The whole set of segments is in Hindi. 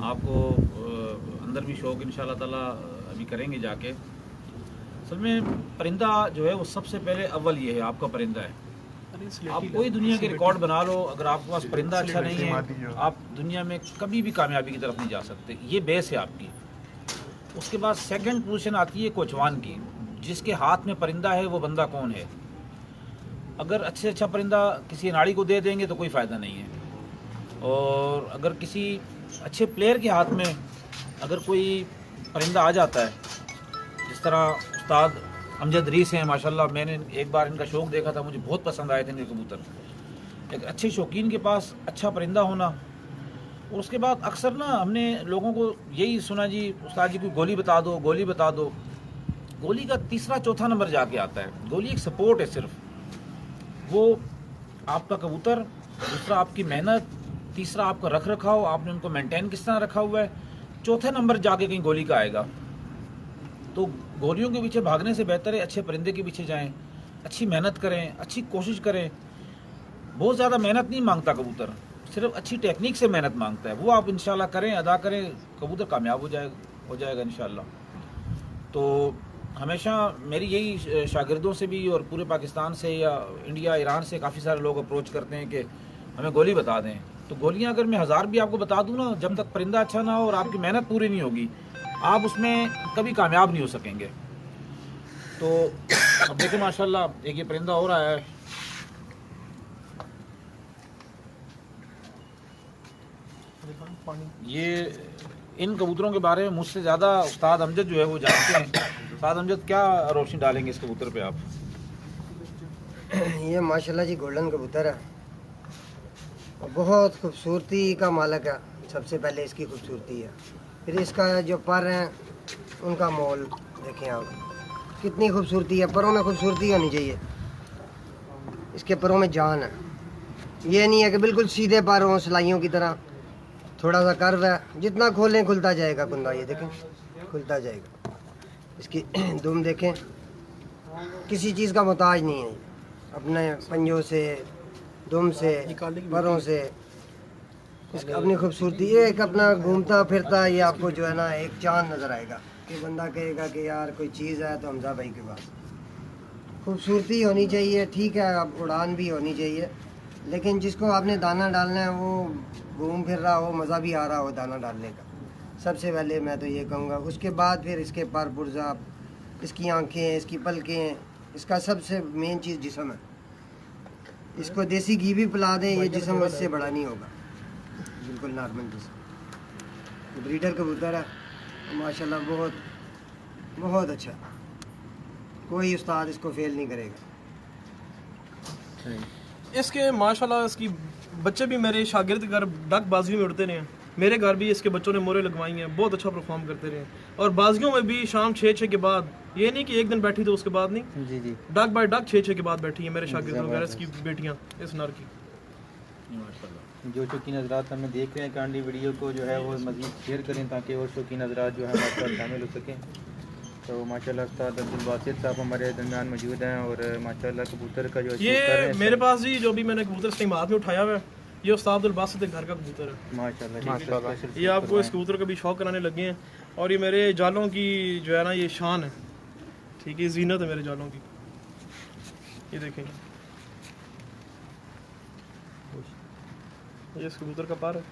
आपको अंदर भी शौक़ इंशाल्लाह ताला अभी करेंगे जाके। असल में परिंदा जो है वो सबसे पहले अव्वल ये है, आपका परिंदा है। आप कोई दुनिया के रिकॉर्ड बना लो, अगर आपके पास परिंदा अच्छा नहीं है आप दुनिया में कभी भी कामयाबी की तरफ नहीं जा सकते। ये बेस है आपकी। उसके बाद सेकंड पोजीशन आती है कोचवान की, जिसके हाथ में परिंदा है वो बंदा कौन है। अगर अच्छे से अच्छा परिंदा किसी अनाड़ी को दे देंगे तो कोई फ़ायदा नहीं है, और अगर किसी अच्छे प्लेयर के हाथ में अगर कोई परिंदा आ जाता है, जिस तरह उस्ताद अमजद रीस हैं माशाल्लाह, मैंने एक बार इनका शौक़ देखा था, मुझे बहुत पसंद आए थे इनके कबूतर। एक अच्छे शौकीन के पास अच्छा परिंदा होना। और उसके बाद अक्सर ना हमने लोगों को यही सुना जी उस्ताद जी कोई गोली बता दो, गोली बता दो। गोली का तीसरा चौथा नंबर जाके आता है। गोली एक सपोर्ट है सिर्फ, वो आपका कबूतर, दूसरा आपकी मेहनत, तीसरा आपका रख रखाव, आपने उनको मेंटेन किस तरह रखा हुआ है, चौथे नंबर जाके कहीं गोली का आएगा। तो गोलियों के पीछे भागने से बेहतर है अच्छे परिंदे के पीछे जाएं, अच्छी मेहनत करें, अच्छी कोशिश करें। बहुत ज़्यादा मेहनत नहीं मांगता कबूतर, सिर्फ अच्छी टेक्निक से मेहनत मांगता है। वो आप इंशाल्लाह करें, अदा करें, कबूतर कामयाब हो जाएगा इंशाल्लाह। तो हमेशा मेरी यही शागिर्दों से भी और पूरे पाकिस्तान से या इंडिया ईरान से काफ़ी सारे लोग अप्रोच करते हैं कि हमें गोली बता दें। तो गोलियां अगर मैं 1000 भी आपको बता दूं ना, जब तक परिंदा अच्छा ना हो और आपकी मेहनत पूरी नहीं होगी, आप उसमें कभी कामयाब नहीं हो सकेंगे। तो अब देखिए माशाल्लाह एक ये परिंदा और आया है। ये इन कबूतरों के बारे में मुझसे ज़्यादा उस्ताद अमजद जो है वो जानते हैं। उस्ताद अमजद क्या रोशनी डालेंगे इस कबूतर पे आप? ये माशाल्लाह जी गोल्डन कबूतर है, बहुत खूबसूरती का मालक है। सबसे पहले इसकी खूबसूरती है, फिर इसका जो पर हैं उनका मोल देखें आप, कितनी खूबसूरती है। परों में खूबसूरती होनी चाहिए, इसके परों में जान है। ये नहीं है कि बिल्कुल सीधे पर हों सिलाइयों की तरह, थोड़ा सा कर्व है, जितना खोलें खुलता जाएगा कुंदा। ये देखें खुलता जाएगा। इसकी दुम देखें, किसी चीज़ का मोहताज नहीं है। अपने पंजों से, दुम से, परों से इसकी अपनी खूबसूरती। एक अपना घूमता फिरता ये आपको जो है ना एक चांद नज़र आएगा कि बंदा कहेगा कि यार कोई चीज़ है तो हमजा भाई के पास। खूबसूरती होनी चाहिए, ठीक है, अब उड़ान भी होनी चाहिए, लेकिन जिसको आपने दाना डालना है वो घूम फिर रहा हो, मज़ा भी आ रहा हो दाना डालने का। सबसे पहले मैं तो ये कहूँगा। उसके बाद फिर इसके पर पुर्जा, इसकी आँखें, इसकी पलकें, इसका सबसे मेन चीज़ जिस्म है। इसको देसी घी भी पिला दें, ये जिस्म इससे बड़ा नहीं होगा, बिल्कुल नॉर्मल जिस्म। ब्रीडर कबूतर है माशाल्लाह, बहुत बहुत अच्छा, कोई उस्ताद इसको फेल नहीं करेगा। इसके माशाल्लाह इसकी बच्चे भी मेरे शागिर्द घर डक बाजियों में उड़ते रहे हैं, मेरे घर भी इसके बच्चों ने मोरे लगवाई हैं, बहुत अच्छा परफॉर्म करते रहे। और बाजियों में भी शाम 6 के बाद, ये नहीं कि एक दिन बैठी तो उसके बाद नहीं, जी जी, डक बाय डक 6 के बाद बैठी है मेरे शागिर्द वगैरह, इसकी बेटियाँ इस नर की। जो शौकीन हजरात हमें देख रहे हैं कांडी वीडियो को जो है वो मज़ीद शेयर करें ताकि और शौकीन हजरात जो है हमारे साथ शामिल हो सकें। तो माशाल्लाह उस्ताद अब्दुल बासित साहब हमारे दरमियान मौजूद हैं और माशाल्लाह कबूतर का जो ये मेरे पास जी जो भी मैंने कबूतर इसके हाथ में उठाया हुआ है, ये उस्ताद अब्दुल बासित के घर का कबूतर है माशाल्लाह। ये आपको इस कबूतर का भी शौक कराने लगे हैं, और ये मेरे जालों की जो है ना ये शान है, ठीक है, जीनत है मेरे जालों की। ये देखेंगे, ये इस कबूतर का पर है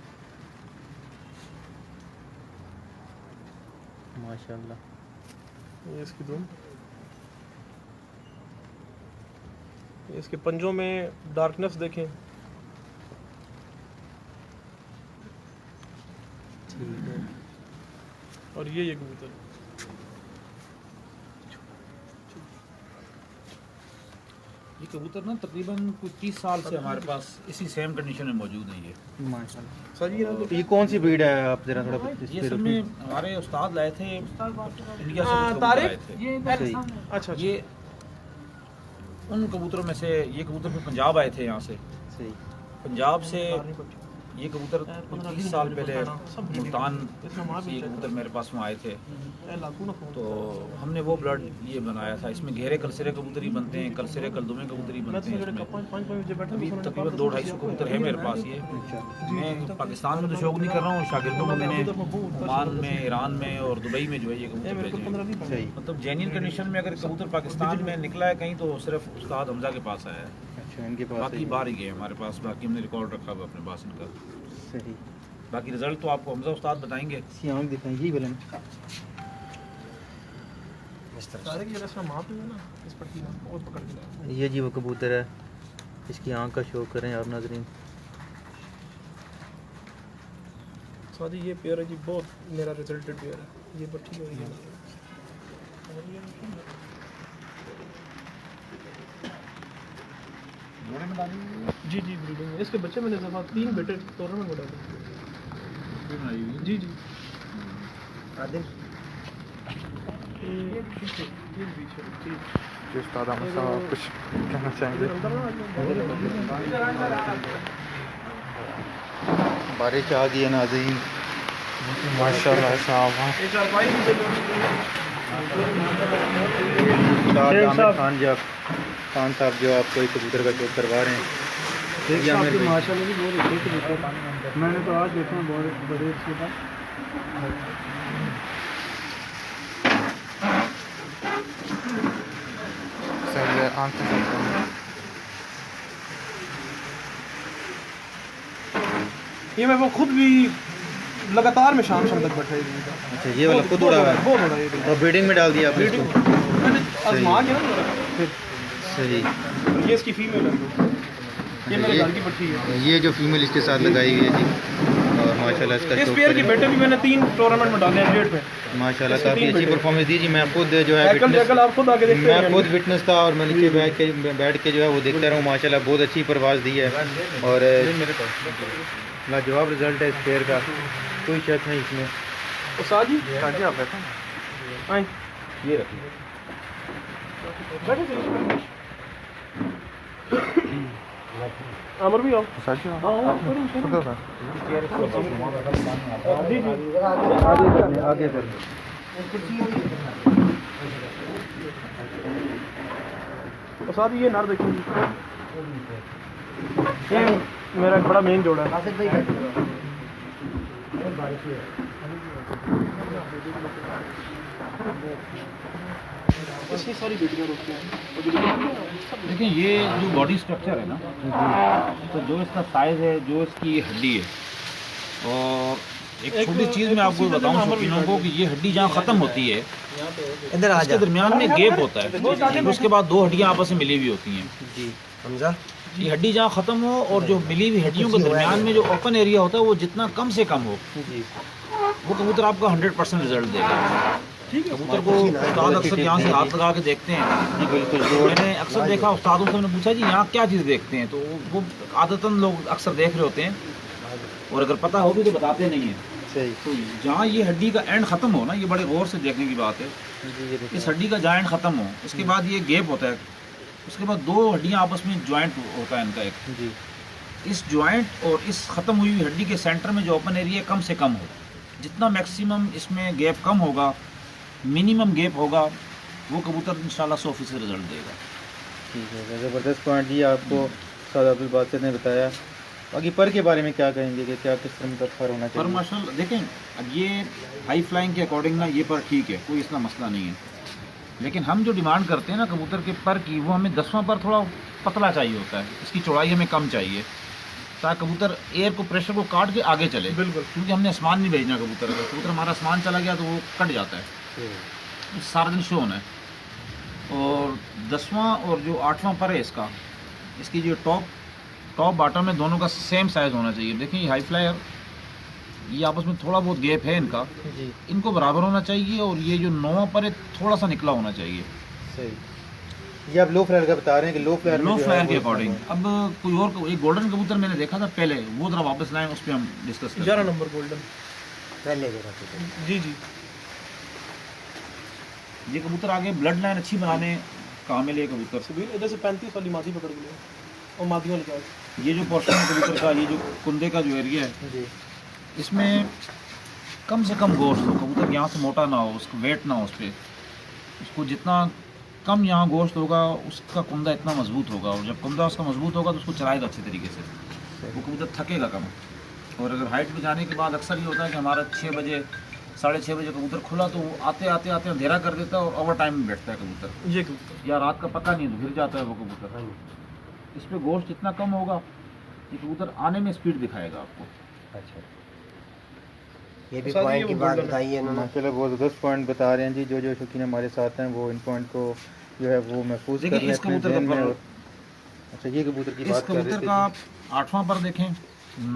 माशाल्लाह। ये इसकी दुम, ये इसके पंजों में डार्कनेस देखें। और ये कबूतर ये कबूतर ना तकरीबन कुछ 30 साल से हमारे पास इसी सेम कंडीशन में मौजूद है। ये माशाल्लाह। सर जी तो ये कौन सी ब्रीड है, आप जरा थोड़ा ये सब में हमारे उस्ताद लाए थे इंडिया से, कुछ कबूतर तारिक? आए थे। अच्छा ये उन कबूतरों में से, ये कबूतर फिर पंजाब आए थे यहाँ से। सही। पंजाब से ये कबूतर 30 साल पहले मुल्तान से ये कबूतर मेरे पास में आए थे, तो हमने वो ब्लड ये बनाया था। इसमें घेरे कलसिरे कबूतर ही बनते हैं, कलसिरे कलदुमे कबूतर ही बनते हैं। इसमें अभी तकरीबन 200-250 कबूतर है मेरे पास। ये मैं पाकिस्तान में तो शौक नहीं कर रहा हूँ, शागिर्दों को मैंने ओमान में, ईरान में और दुबई में जो है ये कबूतर भेजे हैं। मतलब जेन्युइन कंडीशन में अगर कबूतर पाकिस्तान में निकला है कहीं तो सिर्फ उस्ताद हमजा के पास आया है। अच्छा, इनके पास बाकी बाहर ही गए हमारे पास, बाकी हमने रिकॉर्ड रखा हुआ अपने पास इनका। सही। बाकी रिजल्ट तो आपको हमजा उस्ताद बताएंगे। इसकी आँख दिखाएंगे ही बलन। ये जी वो कबूतर है, इसकी आँख का शो करें आप नाज़रीन। सादी ये पेयर है जी, बहुत मेरा रिजल्टेड पेयर है। ये बच्ची हो रही है जी जी, ब्रीडिंग है। इसके बच्चे मैंने दफा 3 बेटे टूर्नामेंट में डाले। जी जी। आदिल उस्ताद अहमद साहब कुछ कहना चाहेंगे? बारिश आ गई है नाज़रीन, माशाल्लाह साहब। खान साहब जो आपको एक कबूतर का शौक करवा रहे हैं, माशाल्लाह जी बहुत अच्छे कबूतर। मैंने तो आज देखा बहुत बड़े अच्छे था। सही है। ये मैं वो खुद भी लगातार में शाम तक बैठा ही था। अच्छा, ये वाला खुद उड़ा हुआ है, बहुत बड़ा ये और ब्रीडिंग में डाल दिया आपने इसको? मैंने आजमा के ना फिर। सही। ये इसकी फीमेल है, ये मेरे घर की पट्टी है। ये जो फीमेल इसके साथ लगाई हुई है जी, और माशाल्लाह इसका इस शौक पेयर के करें। बेटे भी मैंने 3 टूर्नामेंट में डाले हैं डेट पे। माशाल्लाह काफ़ी अच्छी परफॉर्मेंस दी जी। मैं खुद जो है कल आप खुद आके देखते मैं खुद विटनेस था, और मैं नीचे बैठ के जो है वो देखता रहा हूँ। माशाल्लाह बहुत अच्छी परवाज़ दी है, और लाजवाब रिजल्ट है इस पेयर का, कोई शक नहीं इसमें। उस्ताद जी आप बैठो, आए ये रखिए। अमर भी आओ। जी जी आगे कर। उस्ताद ये नार देखो, ये मेरा एक बड़ा मेन जोड़ा है। आसिफ भाई बैठो। इसकी सारी बेटियां रोकते हैं। देखिए ये जो बॉडी स्ट्रक्चर है ना, तो जो इसका साइज़ है, जो इसकी हड्डी है, और एक छोटी चीज़ मैं आपको बताऊं शौकीनों को कि ये हड्डी जहाँ ख़त्म होती है इधर आ इसके जा दरमियान में गैप होता है, उसके बाद 2 हड्डियाँ आपस में मिली हुई होती हैं। जी हमजा ये हड्डी जहाँ ख़त्म हो और जो मिली हुई हड्डियों के दरमियान में जो ओपन एरिया होता है वो जितना कम से कम हो, जी, वो कबूतर आपका 100% रिजल्ट देगा। कबूतर को उस्ताद अक्सर यहाँ से हाथ लगा के देखते हैं। जी बिल्कुल। मैंने अक्सर देखा, उस्तादों से मैंने पूछा जी यहाँ क्या चीज़ देखते हैं, तो वो आदतन लोग अक्सर देख रहे होते हैं, और अगर पता हो भी तो बताते नहीं है। सही। तो जहाँ ये हड्डी का एंड ख़त्म हो ना, ये बड़े गौर से देखने की बात है। जी ये देखिए। इस हड्डी का जहाँ एंड ख़त्म हो, उसके बाद ये गैप होता है, उसके बाद 2 हड्डियाँ आपस में ज्वाइंट होता है इनका एक। जी इस ज्वाइंट और इस ख़त्म हुई हुई हड्डी के सेंटर में जो ओपन एरिया कम से कम हो, जितना मैक्सिमम इसमें गैप कम होगा, मिनिमम गैप होगा, वो कबूतर इंशाल्लाह 100% रिजल्ट देगा। ठीक है, ज़बरदस्त पॉइंट जी आपको उस्ताद अब्दुल बासित ने बताया। बाकी पर के बारे में क्या कहेंगे कि क्या किस तरह का फर होना पर चाहिए? माशाल्लाह देखें, अब ये हाई फ्लाइंग के अकॉर्डिंग ना ये पर ठीक है, कोई इसका मसला नहीं है, लेकिन हम जो डिमांड करते हैं ना कबूतर के पर की, वो हमें 10वां पर थोड़ा पतला चाहिए होता है, इसकी चौड़ाई हमें कम चाहिए, ताकि कबूतर एयर को, प्रेशर को काट के आगे चले। बिल्कुल। क्योंकि हमने आसमान नहीं भेजना कबूतर, अगर कबूतर हमारा आसमान चला गया तो वो कट जाता है, सारा दिन शो होना है। और 10वां और जो 8वां पर है इसका, इसकी जो टॉप बॉटम में दोनों का सेम साइज़ होना चाहिए। देखिए ये हाई फ्लायर, ये आपस में थोड़ा बहुत गैप है इनका, जी इनको बराबर होना चाहिए, और ये जो 9वां पर है थोड़ा सा निकला होना चाहिए। सही। ये आप लो फ्लायर का बता रहे हैं कि लो फ्लायर लो फ्लायर के अकॉर्डिंग। अब कोई और एक गोल्डन कबूतर मैंने देखा था पहले, वो जरा वापस लाएं, उस पर हम डिस्कस करें। 11 नंबर गोल्डन। पहले देखा था। जी जी। ये कबूतर आगे ब्लड लाइन अच्छी बनाने कामिल है कबूतर। सुबीर इधर से 35 वाली मादी पकड़ के ले। और मादियों का ये जो पोर्शन है कबूतर का, ये जो कुंदे का जो एरिया है जी इसमें कम से कम गोश्त हो, कबूतर यहाँ से मोटा ना हो, उसको वेट ना हो उस पर, उसको जितना कम यहाँ गोश्त होगा उसका कुंदा इतना मजबूत होगा, और जब कुंदा उसका मजबूत होगा तो उसको चलाएगा अच्छे तरीके से, वो कबूतर थकेगा कम। और अगर हाइट पे जाने के बाद अक्सर ये होता है कि हमारा 6 बजे 6:30 बजे कबूतर खुला तो वो आते आते आते अंधेरा कर देता है और ओवर टाइम में बैठता है कबूतर, ये कबूतर या रात का पता नहीं तो गिर जाता है वो कबूतर। इस पर गोश्त इतना कम होगा, ये कबूतर आने में स्पीड दिखाएगा आपको। अच्छा, ये भी साथ ही पॉइंट की वो बात गोल्डन बताई है इन्होंने। माशाल्लाह बहुत ज़बरदस्त पॉइंट बता रहे हैं जी। जो शौकीन हमारे साथ हैं वो इन पॉइंट को जो है वो महफूज कर देखिए, रहे हैं इस अपने कबूतर का ज़हन में। पर- और अच्छा, ये कबूतर की इस बात कर रहे कबूतर थे का आप 8वां पर देखें,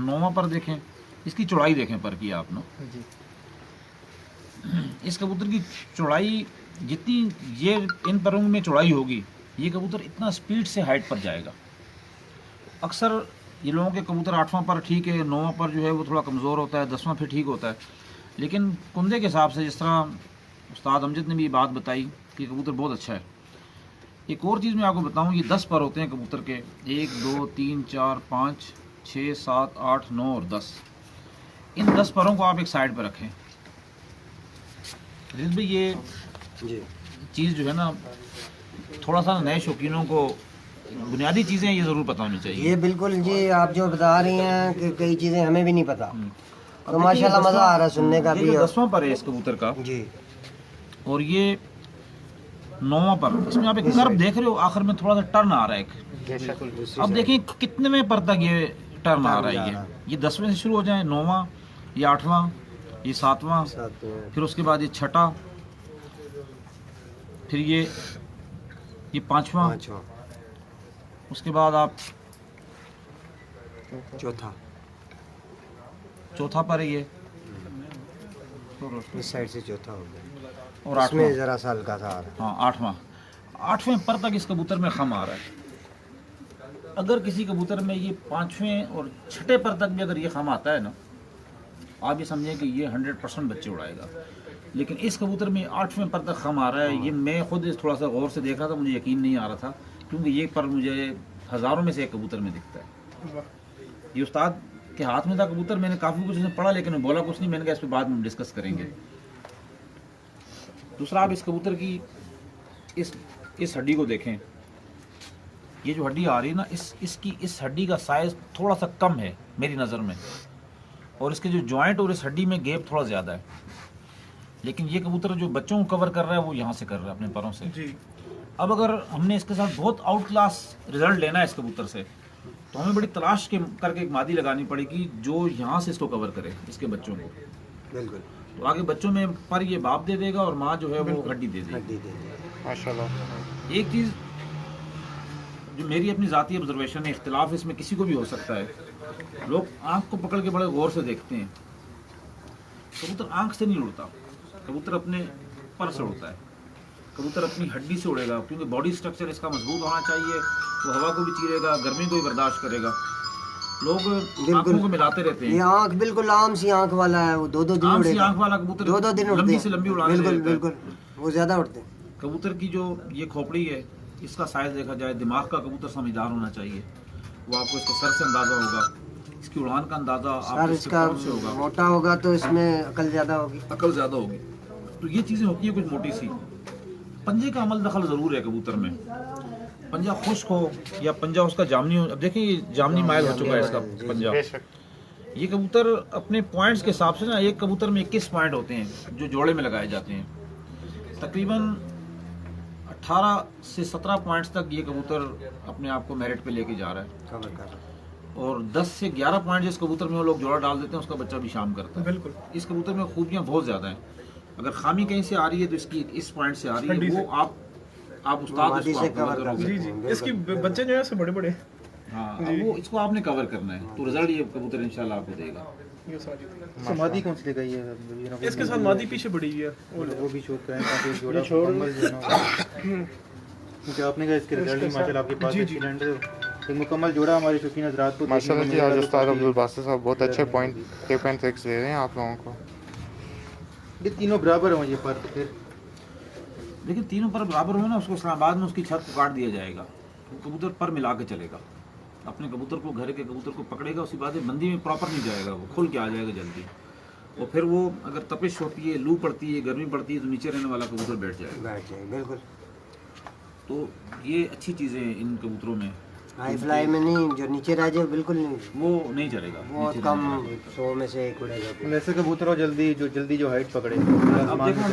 9वां पर देखें, इसकी चौड़ाई देखें पर की आपने। जी। इस कबूतर की चौड़ाई जितनी ये इन परों में चौड़ाई होगी, ये कबूतर इतना स्पीड से हाइट पर जाएगा। अक्सर ये लोगों के कबूतर 8वां पर ठीक है, 9वां पर जो है वो थोड़ा कमज़ोर होता है, 10वां फिर ठीक होता है, लेकिन कुंदे के हिसाब से जिस तरह उस्ताद अमजद ने भी बात बताई कि कबूतर बहुत अच्छा है। एक और चीज़ मैं आपको बताऊं, ये 10 पर होते हैं कबूतर के, 1 2 3 4 5 6 7 8 9 और 10। इन 10 परों को आप एक साइड पर रखें। रिज भाई, ये जी चीज़ जो है ना, थोड़ा सा नए शौकीनों को बुनियादी चीज़ें ये ज़रूर पता होनी चाहिए। ये बिल्कुल जी, आप जो बता रही हैं कि कई चीज़ें हमें भी नहीं पता, अब तो देखिए, माशाल्लाह मज़ा आ रहा है सुनने का ये भी। जो 10वां पर है इस कबूतर का, जी और ये 9वां पर, इसमें आप एक कर्व देख रहे हो, आखिर में थोड़ा सा टर्न आ रहा है एक। अब देखिए कितने में पर तक ये टर्न आ रहा है। ये 10वें से शुरू हो जाए, 9वां, ये 8वां, ये 7वां, साथ में फिर उसके बाद ये 6ठा, फिर ये 5वां, 5वां, उसके बाद आप चौथा पर है ये, इस साइड से चौथा हो गया, और इसमें 8वां, ज़रा सा हल्का था आ रहा हाँ 8वें पर तक इस कबूतर में खम आ रहा है। अगर किसी कबूतर में ये 5वें और 6ठे पर तक भी अगर ये खम आता है ना, आप ये समझें कि ये 100% बच्चे उड़ाएगा। लेकिन इस कबूतर में 8वें पर तक खम आ रहा है, ये मैं खुद थोड़ा सा गौर से देख रहा था, मुझे यकीन नहीं आ रहा था, क्योंकि ये पर मुझे हज़ारों में से एक कबूतर में दिखता है। ये उस्ताद के हाथ में था कबूतर, मैंने काफ़ी कुछ इसमें पढ़ा लेकिन बोला कुछ नहीं, मैंने कहा इस पर बाद में डिस्कस करेंगे। दूसरा, आप इस कबूतर की इस हड्डी को देखें, ये जो हड्डी आ रही है ना, इस हड्डी का साइज थोड़ा सा कम है मेरी नज़र में, और इसके जो जॉइंट और इस हड्डी में गैप थोड़ा ज़्यादा है। लेकिन ये कबूतर जो बच्चों को कवर कर रहा है वो यहाँ से कर रहा है अपने परों से। जी। अब अगर हमने इसके साथ बहुत आउट क्लास रिजल्ट लेना है इस कबूतर से, तो हमें बड़ी तलाश करके एक मादी लगानी पड़ेगी जो यहाँ से इसको कवर करे, इसके बच्चों को। बिल्कुल, तो आगे बच्चों में पर ये बाप दे देगा और माँ जो है वो हड्डी दे देगी। हड्डी दे दी। माशाल्लाह। एक चीज़ जो मेरी अपनी ज़ाती ऑब्जर्वेशन है, इख्तिलाफ इसमें किसी को भी हो सकता है, लोग आँख को पकड़ के बड़े गौर से देखते हैं। कबूतर आँख से नहीं उड़ता, कबूतर अपने पर से उड़ता है, कबूतर अपनी हड्डी से उड़ेगा, क्योंकि बॉडी स्ट्रक्चर इसका मजबूत होना चाहिए, वो हवा को भी चीरेगा, गर्मी को भी बर्दाश्त करेगा। लोग आँखों को मिलाते रहते ये हैं। आँख बिल्कुल आम सी आँख वाला है, वो 2-2 दिन आम सी उड़ेगा, आँख वाला कबूतर 2-2 दिन उड़ते लंबी हैं। से लंबी उड़ाने बिल्कुल देता है। बिल्कुल, वो ज़्यादा उड़ते हैं। कबूतर की जो ये खोपड़ी है, इसका साइज देखा जाए, दिमाग का कबूतर समझदार होना चाहिए, वो आपको इसके सर से अंदाज़ा होगा, इसकी उड़ान का अंदाज़ा सर आपको इसका से होगा, मोटा होगा तो इसमें अकल ज़्यादा होगी। अकल ज़्यादा होगी। तो ये चीज़ें होती हैं कुछ मोटी सी। पंजे का अमल दखल ज़रूर है कबूतर में, पंजा खुश्क हो या पंजा उसका जामनी हो। अब देखिए ये जामनी माइल हो चुका है इसका पंजा। ये कबूतर अपने पॉइंट्स के हिसाब से ना, एक कबूतर में 21 पॉइंट होते हैं जो जोड़े में लगाए जाते हैं। तकरीबन 18 से 17 पॉइंट्स तक ये कबूतर अपने आप को मेरिट पे लेके जा रहा है, कवर कर रहा है। और 10 से 11 पॉइंट जिस कबूतर में वो लोग जोड़ा डाल देते हैं उसका बच्चा भी शाम करता है। बिल्कुल। इस कबूतर में खूबियाँ बहुत ज़्यादा हैं। अगर खामी कहीं से आ रही है तो इसकी इस पॉइंट से आ रही है, वो आप उस्ताद मादी उसको से आप कवर कवर कर करोगे। जी जी। इसकी बच्चे जो है से बड़े बड़े। हाँ, अब वो इसको आपने कवर करना है, तो रिजल्ट ये कबूतर इंशाल्लाह आपको देगा। ये सारी थी। समाधि कौन सी लगाई है? इसके साथ मादी पीछे पड़ी हुई है। वो भी शो करें ताकि जोड़ा मुकम्मल जो है ना, क्योंकि आपने कहा इसके रिजल्ट भी माशाल्लाह आपके पास एक्सीलेंट है। एक मुकम्मल जोड़ा हमारे शौकीन हज़रात को माशाल्लाह जी। आज उस्ताद अब्दुल बासित साहब बहुत अच्छे पॉइंट टिप एंड ट्रिक्स दे रहे हैं आप लोगों को। ये तीनों बराबर हों ये पर, फिर लेकिन तीनों पर बराबर हो ना, उसको इस्लामाबाद में उसकी छत को काट दिया जाएगा, तो कबूतर पर मिला के चलेगा। अपने कबूतर को, घर के कबूतर को पकड़ेगा, उसके बाद बंदी में प्रॉपर नहीं जाएगा, वो खुल के आ जाएगा जल्दी। और फिर वो अगर तपिश होती है, लू पड़ती है, गर्मी पड़ती है, तो नीचे रहने वाला कबूतर बैठ जाएगा। बिल्कुल। तो ये अच्छी चीज़ें हैं इन कबूतरों में। हाई फ्लाई में नहीं, जो नीचे रह जाए बिल्कुल नहीं, वो नहीं चलेगा, बहुत कम 100 में से एक उड़ेगा। वैसे कबूतर हो जल्दी जो हाइट पकड़े। अब देखो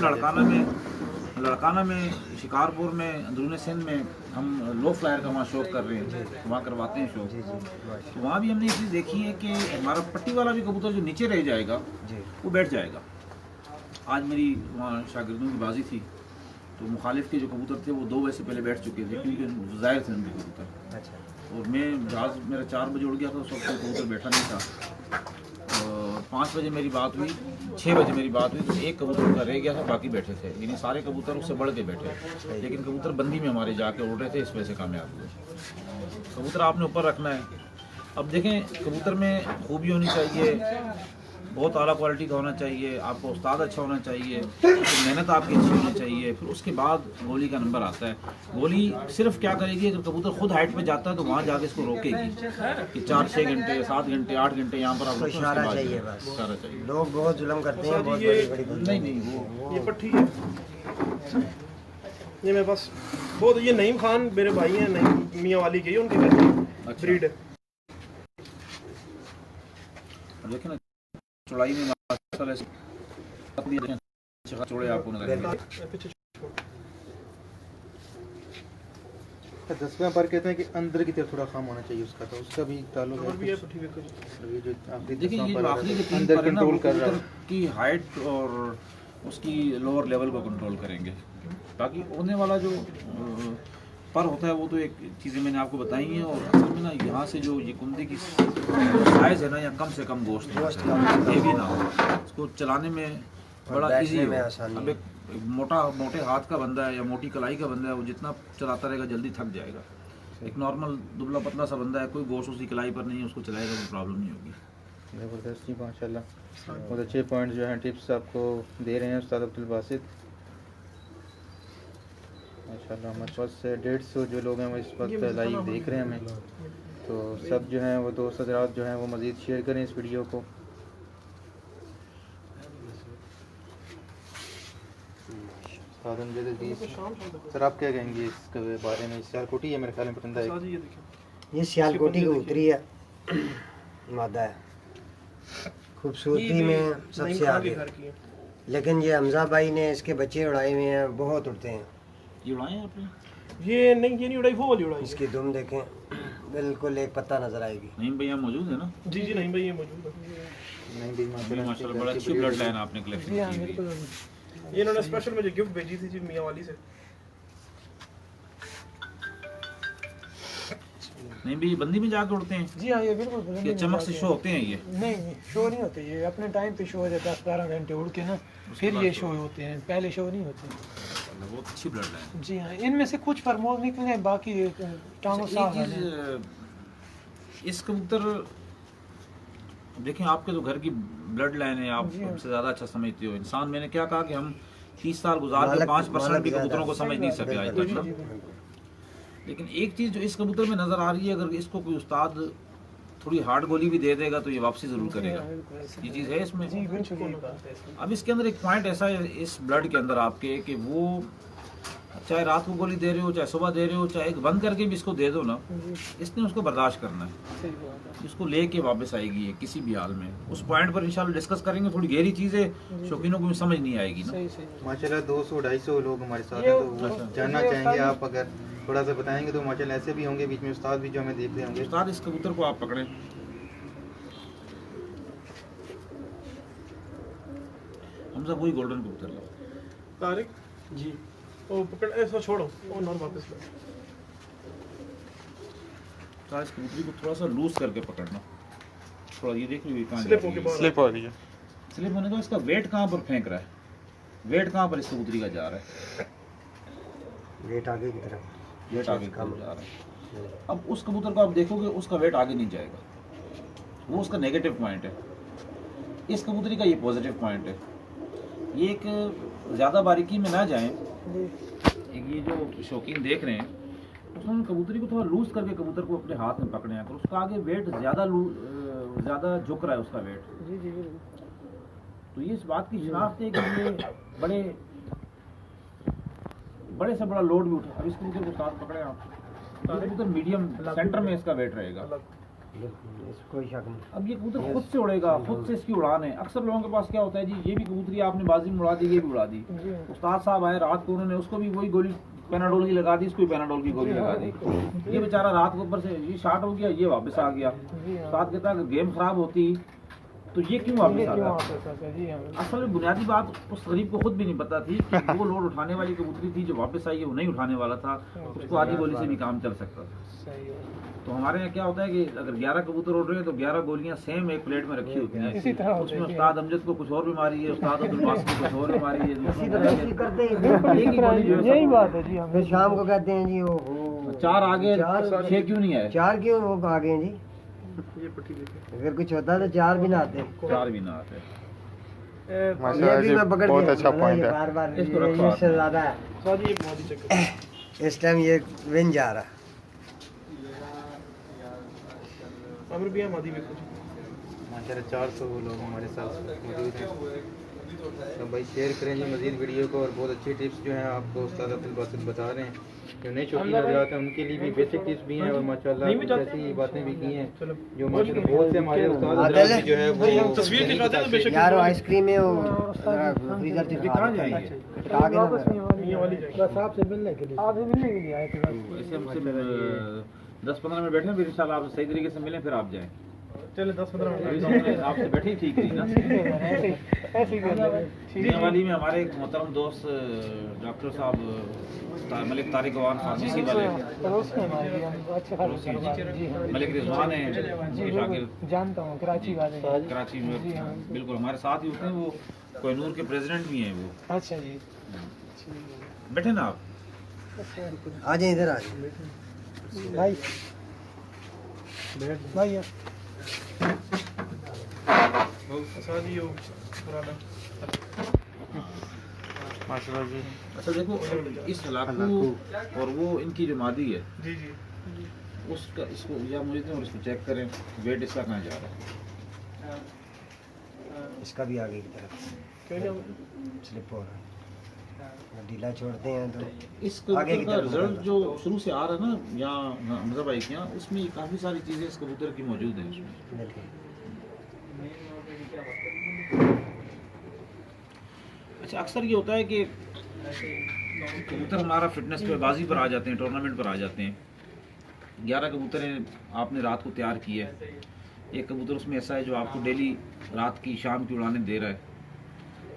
लड़काना में शिकारपुर में, अंदरूनी सिंध में हम लो फ्लायर का वहाँ शौक कर रहे हैं, वहाँ करवाते हैं शौक। तो वहाँ भी हमने ये चीज़ देखी है कि हमारा पट्टी वाला भी कबूतर जो नीचे रह जाएगा वो बैठ जाएगा। आज मेरी वहाँ शागिर्दों की बाजी थी, तो मुखालिफ के जो कबूतर थे वो 2 बजे से पहले बैठ चुके थे, क्योंकि ज़ाहिर थे उनके कबूतर। अच्छा। और मैं जहाज़ मेरा 4 बजे उड़ गया था, उस वक्त कबूतर बैठा नहीं था। 5 बजे मेरी बात हुई, 6 बजे मेरी बात हुई, तो एक कबूतर का रह गया था, बाकी बैठे थे, यानी सारे कबूतर उससे बढ़ के बैठे। लेकिन कबूतर बंदी में हमारे जाके उड़ रहे थे, इस वजह से कामयाब हुए। कबूतर आपने ऊपर रखना है। अब देखें, कबूतर में खूबी होनी चाहिए, बहुत आला क्वालिटी का होना चाहिए, आपको उस्ताद अच्छा होना चाहिए, मेहनत आपकी अच्छी होनी चाहिए। फिर उसके बाद गोली का नंबर आता है। गोली सिर्फ क्या करेगी, अगर कबूतर खुद हाइट पे जाता है तो वहाँ जाके इसको रोकेगी कि 4-6 घंटे, 7 घंटे, 8 घंटे यहाँ पर आप इशारा चाहिए, बस इशारा चाहिए। लोग बहुत जुल्म करते हैं, बहुत बड़ी नहीं वो ये पट्टी है, ये मेरे पास बहुत, ये नईम खान मेरे भाई हैं, नईम मियाँ वाली के, उनके घर की ब्रीड है। देखिए ना, चौड़ाई में चौड़े आपको नजर। 10वें पर कहते हैं कि अंदर की तरफ थोड़ा खाम होना चाहिए उसका, तो उसका भी ताल्लुक है। देखिए, जो आखिरी के 3 अंदर पर है ना, कंट्रोल कर रहा कबूतर है की हाइट और उसकी लोअर लेवल को कंट्रोल करेंगे। बाकी उड़ने वाला जो पर होता है वो तो एक चीज़ें मैंने आपको बताई हैं। और असल में ना यहाँ से जो ये कुंदे की साइज़ है ना, या कम से कम गोश्त ये भी ना हो, इसको चलाने में बड़ा इजी हो। अब एक मोटे हाथ का बंदा है या मोटी कलाई का बंदा है, वो जितना चलाता रहेगा जल्दी थक जाएगा। एक नॉर्मल दुबला पतला सा बंदा है, कोई गोश्त उसकी कलाई पर नहीं है, उसको चलाएगा कोई प्रॉब्लम नहीं होगी। ज़बरदस्त जी, माशाल्लाह बहुत अच्छे पॉइंट जो हैं, टिप्स आपको दे रहे हैं उस्ताद अब्दुल बासित माशाल्लाह। हमारे पास 150 जो लोग हैं वो इस वक्त लाइव देख रहे हैं हमें, तो सब जो हैं वो दोस्त हज़रात जो हैं वो मज़ीद शेयर करें इस वीडियो को। सर आप क्या कहेंगे इसके बारे में? सियालकोटी है मेरे ख्याल में परिंदा है, ये सियालकोटी कबूतरी है, मादा है, खूबसूरती में सबसे आगे। लेकिन ये हमजा भाई ने इसके बच्चे उड़ाए हुए हैं, बहुत उड़ते हैं। ये उड़ाए हैं आपने? ये नहीं उड़ाई, वो वाली उड़ाई। इसकी दुम देखें, बिल्कुल एक पत्ता नजर आएगी। नहीं भैया मौजूद है ना? जी नहीं भाई, ये मौजूद है। नहीं भाई माशाल्लाह, बड़ा अच्छी ब्लड लाइन आपने कलेक्ट की है। ये इन्होंने स्पेशल मुझे गिफ्ट भेजी थी जी मियाँ वाली से। नहीं भी बंदी में जाकर उड़ते हैं? जी हाँ, ये बिल्कुल ये चमक से शो होते हैं ये? नहीं शो नहीं होते, ये अपने टाइम पे शो हो जाता है, 10-12 घंटे उड़ के ना, फिर ये शो होते हैं, पहले शो नहीं होते। बहुत अच्छी ब्लड लाइन। जी हाँ, इनमें से कुछ फरमोज निकले हैं, बाकी टांगों साफ है। इस कबूतर देखें, आपके तो घर की ब्लड लाइन है, आप हमसे ज़्यादा अच्छा समझते हो इंसान। मैंने क्या कहा कि हम 30 साल गुजार के 5% भी कबूतरों को समझ नहीं सके आज तक ना। लेकिन एक चीज़ जो इस कबूतर में नज़र आ रही है, अगर इसको कोई उस्ताद थोड़ी हार्ड गोली भी दे देगा तो ये वापसी ज़रूर करेगा। ये चीज़ है इसमें। अब इसके अंदर एक पॉइंट ऐसा है इस ब्लड के अंदर आपके, कि वो चाहे रात को गोली दे रहे हो, चाहे सुबह दे रहे हो, चाहे बंद करके भी इसको दे दो ना, इसने उसको बर्दाश्त करना है, इसको लेके वापस आएगी ये किसी भी हाल में। उस पॉइंट पर इंशाल्लाह डिस्कस करेंगे। थोड़ी गहरी चीज़ें शौकीनों को भी समझ नहीं आएगी ना। माशाल्लाह 200-250 लोग हमारे साथ हैं, तो वो जानना चाहेंगे, आप अगर थोड़ा सा बताएंगे तो माशाल्लाह ऐसे भी होंगे बीच में उस्ताद भी जो हमें देख रहे होंगे। उस्ताद, इस कबूतर को आप पकड़ें। हमजा वही गोल्डन कबूतर लो। तारिक जी, वो पकड़ ऐसा छोड़ो, वो नॉन वापस लो। इस कबूतरी को थोड़ा सा लूज करके पकड़ना, थोड़ा ये देख लीजिए कहाँ स्लिप होके बाहर स्लिप हो रही है। स्लिप होने का इसका वेट कहाँ पर फेंक रहा है, वेट कहाँ पर इस कबूतरी का जा रहा है, वेट आगे की तरफ, वेट आगे की तरफ जा रहा है। अब उस कबूतर को आप देखोगे, उसका वेट आगे नहीं जाएगा, वो उसका नेगेटिव पॉइंट है। इस कबूतरी का ये पॉजिटिव पॉइंट है। ये एक ज़्यादा बारीकी में ना जाएं, एक ये जो शौकीन देख रहे हैं, उसमें कबूतरी को थोड़ा लूज करके कबूतर को अपने हाथ में पकड़े हैं, तो उसका आगे वेट ज़्यादा झुक रहा है उसका वेट। जी जी जी। तो ये इस बात की शिनाख्त है कि ये बड़े से बड़ा लोड भी उठा। अब इस कबूतर को साथ पकड़े आप, ये कबूतर मीडियम सेंटर में इसका वेट रहेगा। कोई शक नहीं। अब ये कबूतर खुद से उड़ेगा, खुद से इसकी उड़ान है। अक्सर लोगों के पास क्या होता है जी, ये भी कबूतरी आपने बाजी में उड़ा दी, ये भी उड़ा दी। उस्ताद साहब आए रात को, उन्होंने उसको भी वही गोली पैनाडोल की लगा दी, इसको भी पैनाडोल की गोली लगा दी। ये बेचारा रात को ऊपर से ये शार्ट हो गया, ये वापस आ गया। उस्ताद कहता है गेम खराब होती तो ये क्यों वापस आ गया। असल में बुनियादी बात उस गरीब को खुद भी नहीं पता थी कि वो लोड उठाने वाली कबूतरी थी, जो वापस आई है वो नहीं उठाने वाला था, उसको आधी गोली से भी काम चल सकता था। तो हमारे यहाँ क्या होता है कि अगर 11 कबूतर उड़ रहे हैं तो 11 गोलियां सेम एक प्लेट में रखी होती हैं। इसी तरह उसमें उस्ताद अमजद को कुछ और बीमारी है, उस्ताद अब्दुल बासित को कुछ और बीमारी है, इसी तरह इसी करते हैं। यही बात है जी। हम फिर शाम को कहते हैं जी वो 4 आगे 6 क्यों नहीं है। 4 क्यों वो आ गए जी। ये पट्टी देखिए। अगर कुछ होता तो 4 भी ना आते। 4 भी ना आते। माशाल्लाह जी, बहुत अच्छा पॉइंट है। बार बार इसको रखो इससे ज्यादा है। सादी एक मोदी चेक करो। इस टाइम ये विन जा रहा। अमर भी है मादी भी कुछ। माशाल्लाह 400 लोग हमारे साथ मौजूद हैं। तो भाई शेयर करें जी मज़ीद वीडियो को, और बहुत अच्छी टिप्स जो हैं आपको उस्ताद अब्दुल बासित बता रहे हैं। जो नए शौकीन हज़रात हैं उनके लिए भी बेसिक टिप्स भी हैं, और माशाल्लाह कुछ ऐसी बातें भी की हैं जो माशाल्लाह बहुत से हमारे उस्ताद हज़रात भी जो है वो तस्वीर दिखाते हैं तो बेशक यार आइसक्रीम में वो फ्रीजर से कहाँ जाएंगे? आगे ना बस आपसे मिलने के लिए आए थे। ऐसे हमसे 10-15 मिनट बैठे, फिर इंशाल्लाह आप सही तरीके से मिलें, फिर आप जाएं। चले 10-15 मिनट आपसे बैठे ठीक रही ना। ऐसे ही वाली में हमारे एक मोहतरम दोस्त डॉक्टर साहब मलिक तारिक अवान फार्मेसी वाले, मलिक रिजवान है शागिर्द, जानता हूँ कराची वाले। कराची में बिल्कुल हमारे साथ ही होते हैं। वो कोहिनूर के प्रेसिडेंट भी हैं वो। अच्छा जी। बैठे ना आप। आ जाए इधर आ जाए भाई भाई सादी हो पुराना। माशाल्लाह जी। अच्छा देखो, इस हलाकू और वो इनकी जो मादी है जी जी। उसका इसको या मुझे और इसको चेक करें, वेट इसका कहाँ जा रहा है। इसका भी आगे की तरफ स्लिप हो रहा है। ढीला छोड़ते हैं तो इस आगे की कबूतर का तरफ रिजल्ट बढ़ेगा। जो शुरू से आ रहा है ना यहाँ हमजा भाई के यहाँ, उसमें काफ़ी सारी चीज़ें इस कबूतर की मौजूद हैं उसमें। बिल्कुल। अच्छा अक्सर ये होता है कि कबूतर हमारा फिटनेस पे बाजी पर आ जाते हैं, टूर्नामेंट पर आ जाते हैं। 11 कबूतर आपने रात को तैयार किए, एक कबूतर उसमें ऐसा है जो आपको डेली रात की शाम की उड़ाने दे रहा है,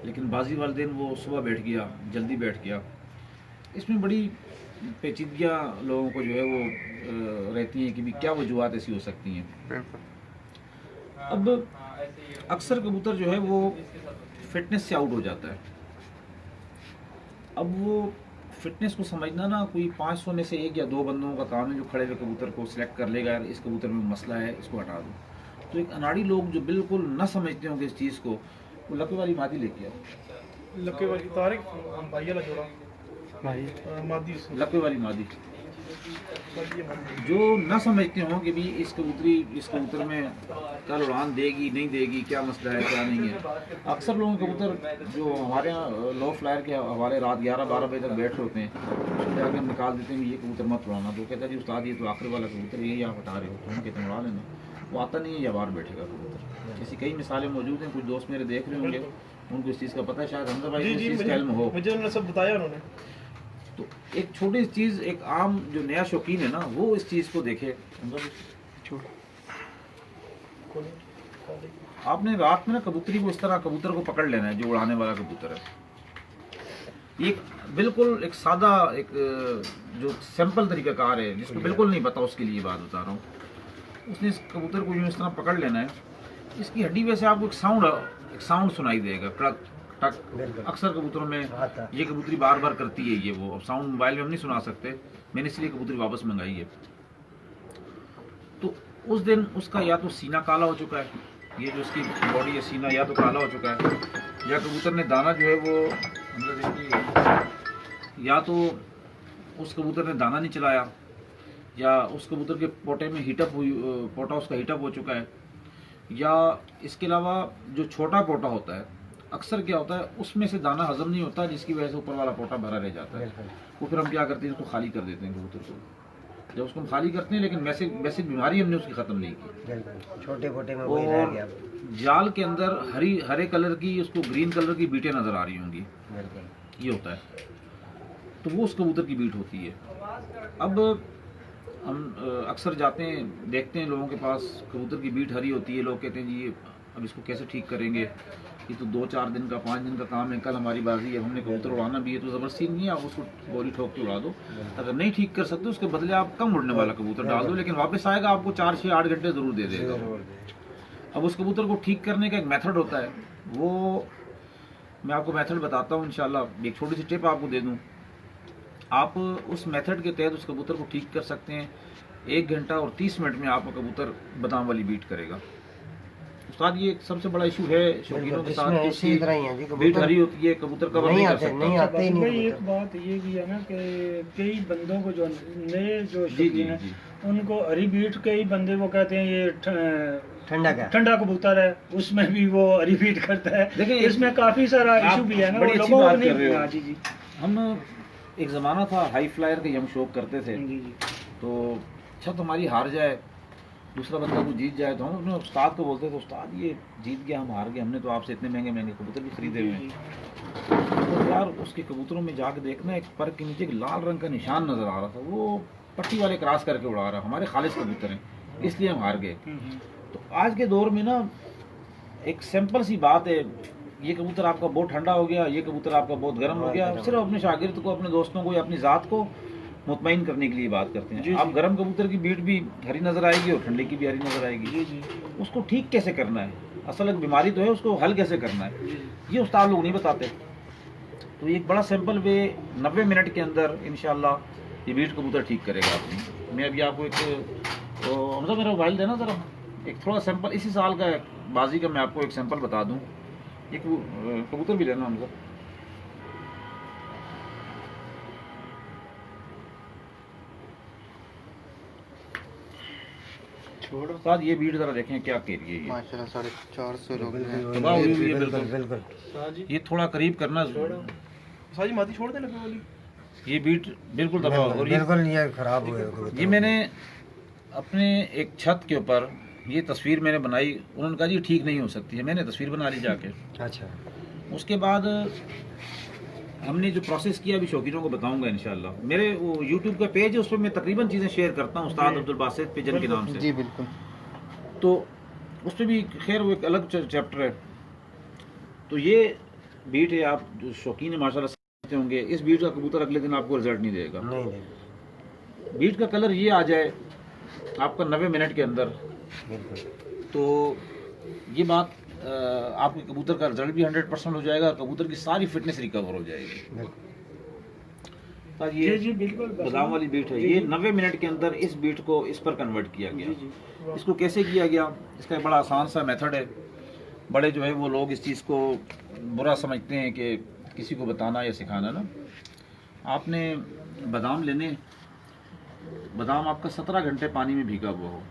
लेकिन बाजी वाले दिन वो सुबह बैठ गया, जल्दी बैठ गया। इसमें बड़ी पेचीदगियाँ लोगों को जो है वो रहती हैं कि भी क्या वजूहत ऐसी हो सकती हैं। अब अक्सर कबूतर जो है वो फिटनेस से आउट हो जाता है। अब वो फिटनेस को समझना ना कोई 500 में से 1 या 2 बंदों का काम है जो खड़े हुए कबूतर को सिलेक्ट कर लेगा, यार इस कबूतर में मसला है, इसको हटा दो। तो एक अनाड़ी लोग जो बिल्कुल न समझते होंगे इस चीज़ को, वो लपे वाली मादी लेके आओ। लक्के वाली तारिक भाई वाला जोड़ा भाई मादी लपे वाली मादी ये मादी। जो न समझते हों कि भी इस कबूतर में कल उड़ान देगी नहीं देगी, क्या मसला है क्या नहीं है। अक्सर लोगों के कबूतर जो हमारे यहाँ लो फ्लायर के हवाले रात 11-12 बजे तक बैठे होते हैं, उसमें जाकर हम निकाल देते हैं कि ये कबूतर मत उड़ाना। तो कहता है जी उस्ताद ये तो आखिरी वाला कबूतर यही आप हटा रहे हो, तो हम कहते हैं उड़ा लेना, वो आता नहीं है या बाहर बैठेगा कबूतर। ऐसी कई मिसालें मौजूद हैं, कुछ दोस्त मेरे देख रहे होंगे, उनको इस चीज़ का पता है, शायद हमजा भाई इस चीज़ का इल्म हो। मुझे उन्होंने सब बताया उन्होंने। तो एक छोटी सी चीज़, एक आम जो नया शौकीन है ना, वो इस चीज़ को देखे। आपने रात में ना कबूतरी को इस तरह कबूतर को पकड़ लेना है जो उड़ाने वाला कबूतर है। एक बिल्कुल एक सादा एक जो सिंपल तरीकाकार है जिसको बिल्कुल नहीं पता, उसके लिए बात बता रहा हूँ। उसने इस कबूतर को यूँ इस तरह पकड़ लेना है, इसकी हड्डी वैसे आपको एक साउंड सुनाई देगा, टक टक। अक्सर कबूतरों में ये कबूतरी बार बार करती है ये वो साउंड, मोबाइल में हम नहीं सुना सकते, मैंने इसलिए कबूतरी वापस मंगाई है। तो उस दिन उसका या तो सीना काला हो चुका है, ये जो उसकी बॉडी है सीना या तो काला हो चुका है, या कबूतर ने दाना जो है वो या तो उस कबूतर ने दाना नहीं चलाया, या उस कबूतर के पोटे में पोटा उसका हीटअप हो चुका है, या इसके अलावा जो छोटा पोटा होता है अक्सर क्या होता है उसमें से दाना हजम नहीं होता, जिसकी वजह से ऊपर वाला पोटा भरा रह जाता है। वो फिर हम क्या करते हैं, उसको खाली कर देते हैं कबूतर को। जब उसको हम खाली करते हैं, लेकिन बेसिक बीमारी हमने उसकी ख़त्म नहीं की। छोटे पोटे में वही रह गया। जाल के अंदर हरे कलर की, उसको ग्रीन कलर की बीटें नज़र आ रही होंगी, ये होता है, तो वो उस कबूतर की बीट होती है। अब हम अक्सर जाते हैं, देखते हैं लोगों के पास कबूतर की बीट हरी होती है, लोग कहते हैं जी अब इसको कैसे ठीक करेंगे, ये तो 2-4 दिन का 5 दिन का काम है, कल हमारी बाजी है, हमने कबूतर उड़ाना भी है, तो ज़बरदस्ती नहीं है आप उसको गोली ठोक के उड़ा दो। अगर नहीं ठीक कर सकते उसके बदले आप कम उड़ने वाला कबूतर डाल दो, लेकिन वापस आएगा आपको 4-6-8 घंटे ज़रूर दे देगा। अब उस कबूतर को ठीक करने का एक मेथड होता है, वो मैं आपको मेथड बताता हूँ इंशाल्लाह। एक छोटी सी टिप आपको दे दूँ, आप उस मेथड के तहत उस कबूतर को ठीक कर सकते हैं। 1 घंटा और 30 मिनट में आपका कबूतर बादाम वाली बीट करेगा। उस्ताद ये सबसे बड़ा इशू है शौकीनों के साथ, इसी तरह ही है जी, बीट हरी होती है, कबूतर कवर नहीं कर सकता। नहीं आते ही भाई नहीं। एक बात ये भी है ना कि कई बंदों को जो नए जो जी जी शौकीन है जी, उनको हरी बीट, कई बंदे वो कहते हैं ये ठंडा कबूतर है, उसमें भी वो हरी बीट करता है। देखिए इसमें काफी सारा आप इशू भी है ना, बड़ी वो अच्छी लोगों को बात नहीं। कर रहे हो। हाँ, जी जी हम एक ज़माना था हाई फ्लायर के हम शौक करते थे, जी जी तो छत हमारी हार जाए, दूसरा बंदा को जीत जाए, तो हम अपने उस्ताद को बोलते थे उस्ताद ये जीत गया, हम हार गए, हमने तो आपसे इतने महंगे महंगे कबूतर भी खरीदे हुए हैं। तो यार उसके कबूतरों में जाके देखना, एक पर के नीचे एक लाल रंग का निशान नज़र आ रहा था, वो पट्टी वाले क्रॉस करके उड़ा रहा, हमारे खालिश कबूतर हैं, इसलिए हम हार गए। तो आज के दौर में ना एक सिंपल सी बात है, ये कबूतर आपका बहुत ठंडा हो गया, ये कबूतर आपका बहुत गर्म हो गया, सिर्फ अपने शागिर्द को, अपने दोस्तों को या अपनी ज़ात को मुतमईन करने के लिए बात करते हैं। आप गर्म कबूतर की बीट भी हरी नज़र आएगी और ठंडे की भी हरी नज़र आएगी। उसको ठीक कैसे करना है, असल एक बीमारी तो है, उसको हल कैसे करना है, ये उस्ताद लोग नहीं बताते। तो एक बड़ा सिंपल वे 90 मिनट के अंदर इंशाल्लाह ये बीट कबूतर ठीक करेगा अपनी। मैं अभी आपको हमजा मेरा मोबाइल देना ज़रा, एक थोड़ा सैंपल इसी साल का बाजी का मैं आपको एक सैंपल बता दूँ। एक कबूतर भी लेना हमजा, छोड़ो साथ ये बीट जरा देखें क्या कह रही है ये। माशाल्लाह 450 लोग हैं। तबाह हुई हुई है बिल्कुल। बिल्कुल ये थोड़ा करीब करना, साजी माती छोड़ दे लगे वाली। ये बीट बिल्कुल तबाह हो रही है। बिल्कुल ये खराब हुए कबूतर। ये मैंने अपने एक छत के ऊपर ये तस्वीर मैंने बनाई, उन्होंने कहा जी ठीक नहीं हो सकती है, मैंने तस्वीर बना ली जाके। अच्छा, उसके बाद हमने जो प्रोसेस किया अभी शौकीनों को बताऊंगा इंशाल्लाह। मेरे वो यूट्यूब का पेज है, उस पर मैं तकरीबन चीज़ें शेयर करता हूँ उस्ताद अब्दुल बासित पिजन के नाम से। जी बिल्कुल। तो उस पर भी खैर वो एक अलग चैप्टर है। तो ये बीट है, आप जो शौकीन है माशाल्लाह समझते होंगे, इस बीट का कबूतर अगले दिन आपको रिजल्ट नहीं देगा। नहीं बीट का कलर ये आ जाए आपका 90 मिनट के अंदर, बिल्कुल। तो ये बात आपके कबूतर का रिजल्ट भी 100% हो जाएगा, कबूतर की सारी फिटनेस रिकवर हो जाएगी। तो ये जी बिल्कुल बादाम वाली बीट है, ये 90 मिनट के अंदर इस बीट को इस पर कन्वर्ट किया गया। इसको कैसे किया गया, इसका एक बड़ा आसान सा मेथड है। बड़े जो है वो लोग इस चीज़ को बुरा समझते हैं कि किसी को बताना या सिखाना ना। आपने बादाम लेने, बादाम आपका 17 घंटे पानी में भीगा हुआ हो,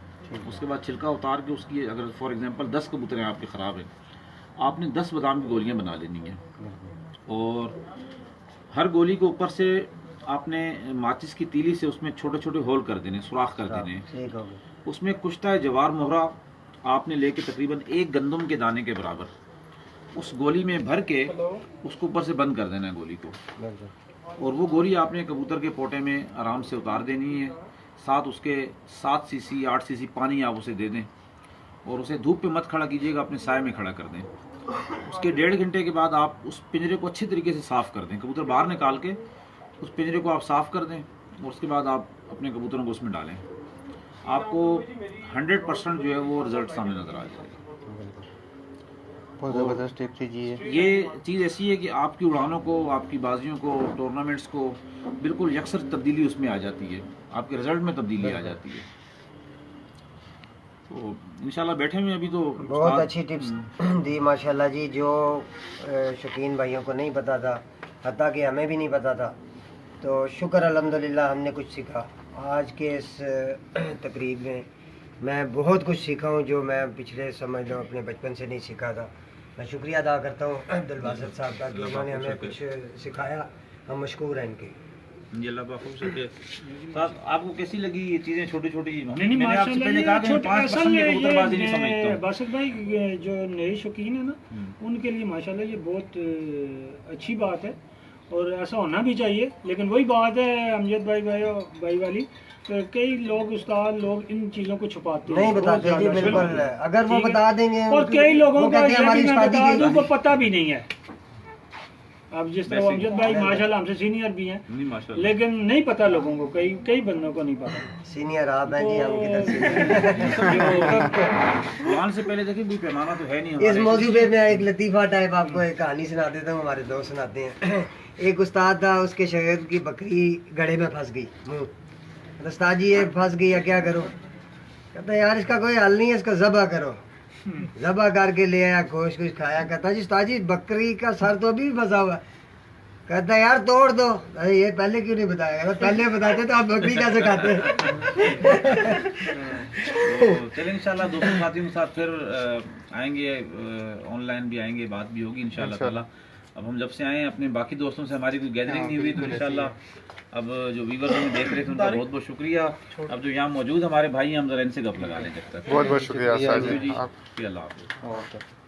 उसके बाद छिलका उतार के उसकी, अगर फॉर एग्जांपल 10 कबूतर हैं आपके ख़राब हैं, आपने 10 बादाम की गोलियां बना लेनी है, और हर गोली के ऊपर से आपने माचिस की तीली से उसमें छोटे छोटे होल कर देने, सुराख कर देने। ठीक हो गया। उसमें कुश्ता जवार मोहरा आपने लेके तकरीबन 1 गंदम के दाने के बराबर उस गोली में भर के उसको ऊपर से बंद कर देना है गोली को, और वो गोली आपने कबूतर के पोटे में आराम से उतार देनी है। साथ उसके 7 सीसी 8 सीसी पानी आप उसे दे दें, और उसे धूप पे मत खड़ा कीजिएगा, अपने साए में खड़ा कर दें। उसके 1.5 घंटे के बाद आप उस पिंजरे को अच्छी तरीके से साफ़ कर दें, कबूतर बाहर निकाल के उस पिंजरे को आप साफ़ कर दें, और उसके बाद आप अपने कबूतरों को उसमें डालें। आपको 100% जो है वो रिज़ल्ट सामने नज़र आ जाएगा। बहुत ज़बरदस्त टिप थी जी ये चीज़ ऐसी है कि आपकी उड़ानों को, आपकी बाजियों को, टूर्नामेंट्स को बिल्कुल यकसर तब्दीली उसमें आ जाती है, आपके रिजल्ट में तब्दीली आ जाती है। तो इंशाल्लाह बैठे हुए अभी तो बहुत अच्छी टिप्स दी माशाल्लाह जी, जो शौकीन भाइयों को नहीं पता था, हत्ता कि हमें भी नहीं पता था। तो शुक्र अल्हम्दुलिल्लाह हमने कुछ सीखा। आज के इस तकरीब में मैं बहुत कुछ सीखा हूँ जो मैं पिछले समझ लो अपने बचपन से नहीं सीखा था। मैं शुक्रिया अदा करता हूँ अब्दुल बासित साहब का कि उन्होंने हमें कुछ सिखाया। हम मशकूर हैं इनके। जी अल्लाह पाक खुश रखे। साहब आपको कैसी लगी ये चीज़ें छोटी छोटी? नहीं नहीं मैंने आपसे पहले कहा कि मैं 5 असल पसंद में के कबूतरबाजी नहीं ये समझता हूँ। बासित भाई जो नए शौकीन है ना उनके लिए माशाल्लाह ये बहुत अच्छी बात है और ऐसा होना भी चाहिए। लेकिन वही बात है अमजद भाई वाली, तो कई लोग उस्ताद लोग इन चीज़ों को छुपाते हैं, नहीं बताते जी, बिल्कुल। अगर वो बता देंगे और कई लोगों वो का कहते हैं हमारी मैं शादी बता दूं की को पता भी नहीं है। अब जिस तरह अमजद भाई माशाल्लाह हमसे सीनियर भी हैं, नहीं माशाल्लाह। लेकिन नहीं पता लोगों को, कई बंदों को नहीं पता। सीनियर आप हैं जी, हम किधर सीनियर। कुरान से पहले देखिए कोई पैमाना तो है नहीं इस हमारे। मौजू पे मैं एक लतीफ़ा टाइप आपको एक कहानी सुना देता हूँ, हमारे दोस्त सुनाते हैं। एक उस्ताद था, उसके शागिर्द की बकरी गड़े में फंस गई। उस्ताद जी ये फंस गई है, क्या करो? कहता यार इसका कोई हल नहीं है, इसका ज़बह करो। ज़बह करके ले आया, गोश्त कुछ खाया। कहता जी उस्ताद जी बकरी का सर तो अभी भी फंसा हुआ है। कहता यार तोड़ दो। अरे ये पहले क्यों नहीं बताया? अगर पहले बताते तो आप बकरी कैसे खाते? तो चलिए इंशाल्लाह दोस्तों साथियों के साथ फिर आएंगे, ऑनलाइन भी आएंगे, बात भी होगी इंशाल्लाह ताला। अब हम जब से आए हैं अपने बाकी दोस्तों से हमारी कोई गैदरिंग नहीं हुई, तो इंशाल्लाह अब जो व्यूअर्स हमें देख रहे थे उनका बहुत बहुत शुक्रिया। अब जो यहाँ मौजूद हमारे भाई हैं हम जरा इनसे गप लगा लें जब तक। बहुत बहुत शुक्रिया जी सर जी। अल्लाह हाफ़िज़।